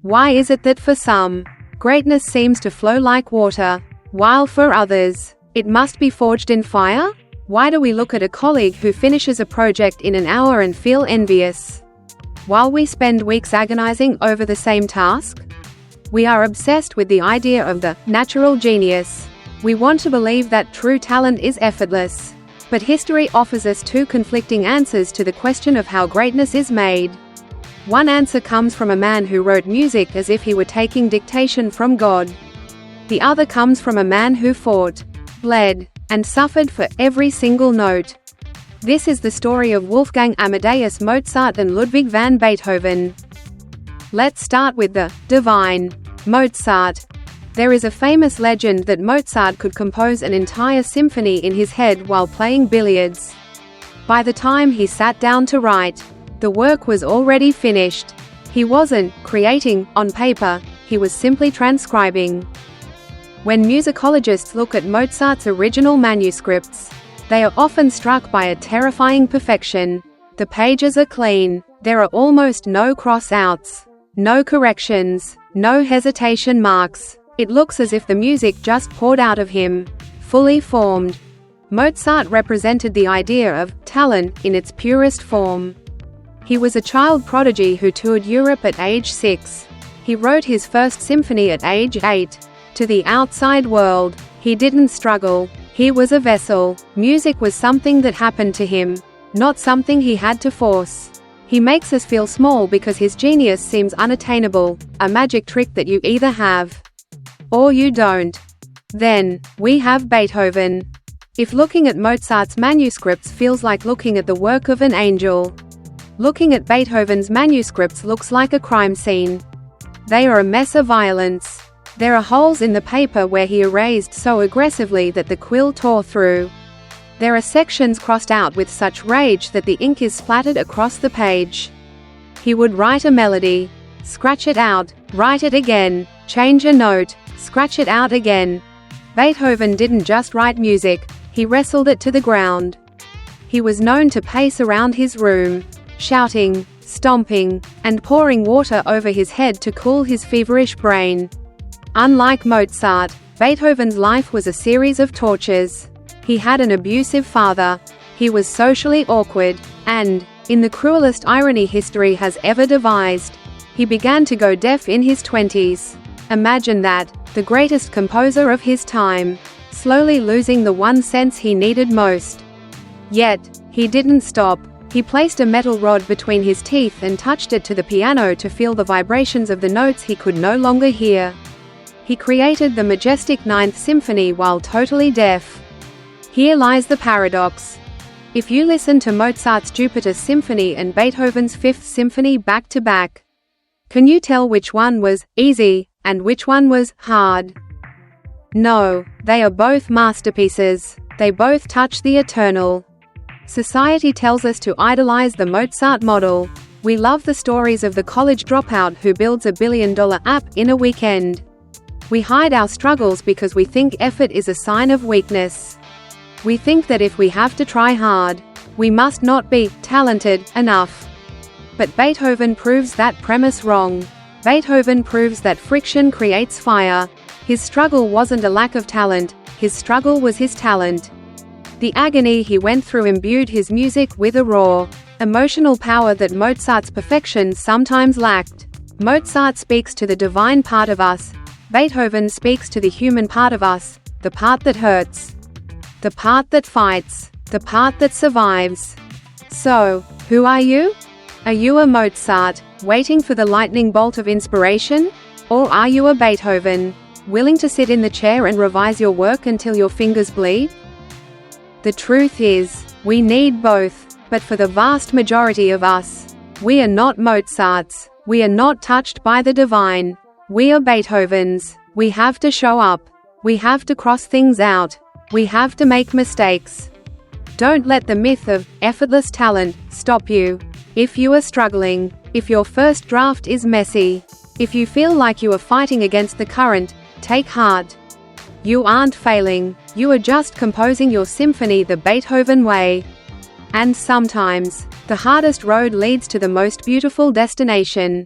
Why is it that for some, greatness seems to flow like water, while for others, it must be forged in fire? Why do we look at a colleague who finishes a project in an hour and feel envious, while we spend weeks agonizing over the same task? We are obsessed with the idea of the natural genius. We want to believe that true talent is effortless. But history offers us two conflicting answers to the question of how greatness is made. One answer comes from a man who wrote music as if he were taking dictation from God. The other comes from a man who fought, bled, and suffered for every single note. This is the story of Wolfgang Amadeus Mozart and Ludwig van Beethoven. Let's start with the divine Mozart. There is a famous legend that Mozart could compose an entire symphony in his head while playing billiards. By the time he sat down to write, the work was already finished. He wasn't creating on paper, he was simply transcribing. When musicologists look at Mozart's original manuscripts, they are often struck by a terrifying perfection. The pages are clean, there are almost no cross-outs, no corrections, no hesitation marks. It looks as if the music just poured out of him, fully formed. Mozart represented the idea of talent in its purest form. He was a child prodigy who toured Europe at age 6. He wrote his first symphony at age 8. To the outside world, he didn't struggle. He was a vessel. Music was something that happened to him, not something he had to force. He makes us feel small because his genius seems unattainable, a magic trick that you either have or you don't. Then, we have Beethoven. If looking at Mozart's manuscripts feels like looking at the work of an angel, looking at Beethoven's manuscripts looks like a crime scene. They are a mess of violence. There are holes in the paper where he erased so aggressively that the quill tore through. There are sections crossed out with such rage that the ink is splattered across the page. He would write a melody, scratch it out, write it again, change a note, scratch it out again. Beethoven didn't just write music, he wrestled it to the ground. He was known to pace around his room, shouting, stomping, and pouring water over his head to cool his feverish brain. Unlike Mozart, Beethoven's life was a series of tortures. He had an abusive father. He was socially awkward, and, in the cruelest irony history has ever devised, he began to go deaf in his 20s. Imagine that, the greatest composer of his time, slowly losing the one sense he needed most. Yet, he didn't stop. He placed a metal rod between his teeth and touched it to the piano to feel the vibrations of the notes he could no longer hear. He created the majestic Ninth Symphony while totally deaf. Here lies the paradox. If you listen to Mozart's Jupiter Symphony and Beethoven's Fifth Symphony back to back, can you tell which one was easy and which one was hard? No, they are both masterpieces. They both touch the eternal. Society tells us to idolize the Mozart model. We love the stories of the college dropout who builds $1 billion app in a weekend. We hide our struggles because we think effort is a sign of weakness. We think that if we have to try hard, we must not be talented enough. But Beethoven proves that premise wrong. Beethoven proves that friction creates fire. His struggle wasn't a lack of talent, his struggle was his talent. The agony he went through imbued his music with a raw, emotional power that Mozart's perfection sometimes lacked. Mozart speaks to the divine part of us. Beethoven speaks to the human part of us, the part that hurts, the part that fights, the part that survives. So, who are you? Are you a Mozart, waiting for the lightning bolt of inspiration? Or are you a Beethoven, willing to sit in the chair and revise your work until your fingers bleed? The truth is, we need both, but for the vast majority of us, we are not Mozarts. We are not touched by the divine. We are Beethovens. We have to show up. We have to cross things out. We have to make mistakes. Don't let the myth of effortless talent stop you. If you are struggling, if your first draft is messy, if you feel like you are fighting against the current, take heart. You aren't failing, you are just composing your symphony the Beethoven way. And sometimes, the hardest road leads to the most beautiful destination.